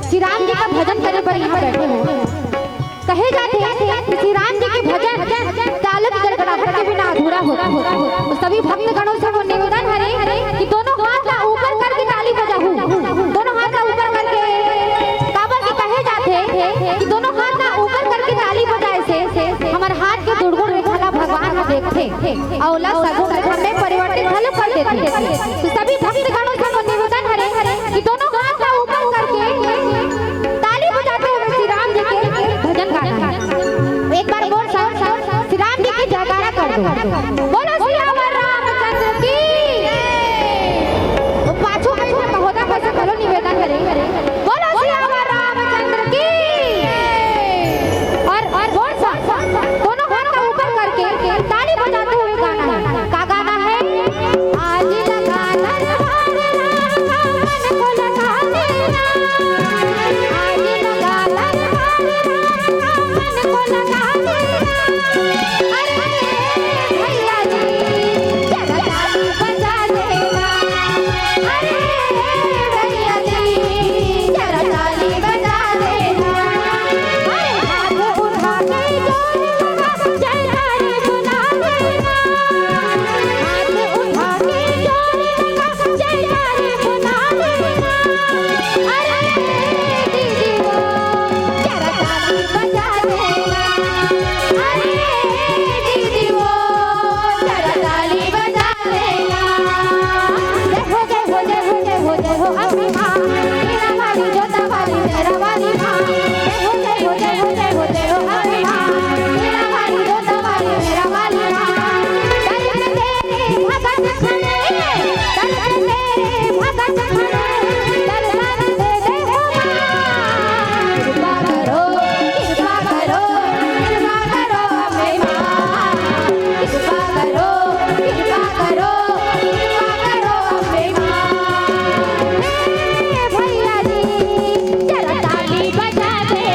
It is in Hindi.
श्री राम जी का भजन करने पर यहाँ बैठे हो। कहे जाते हैं कि श्री राम जी के भजन ताल की गड़गड़ाहट के बिना अधूरा होता है। सभी भक्त गणों से वो निवेदन है कि दोनों हाथ का ऊपर करके ताली बजाऊं, दोनों हाथ का ऊपर करके काबर की कहे जाते हैं कि दोनों हाथ का ऊपर करके ताली बजाए से हमारे हाथ के दुर्गुण रेखा भगवान देखते औला सगुण रेखा में परिवर्तित हल कर देते। तो सभी भक्त गणों से वो निवेदन है कि दोनों हाथ का ऊपर करके ताली बजाते हुए श्री राम जी के भजन गाना है। एक बार बोल श्री राम जी की जयकारा कर दो। बोलो सियावर रामचंद्र की। वो पाछू में महोदय कैसे करो निवेदन करे बोलो सियावर रामचंद्र की। और बोल दोनों हाथ का ऊपर करके ताली बजाते हुए गाना है। का गाना है? आज लगा मन को लगा हो जय हो जय हो जय हो जय हो अम्बे मां मेरा वाली जोता वाली मेरा वाली मां दर्शन तेरे भगत खड़े दर्शन तेरे भगत खड़े दर्शन दे दे हो मां कृपा करो कृपा करो कृपा करो अम्बे मां कृपा करो कृपा करो कृपा करो अम्बे मां भैया जी जरा ताली बजा दे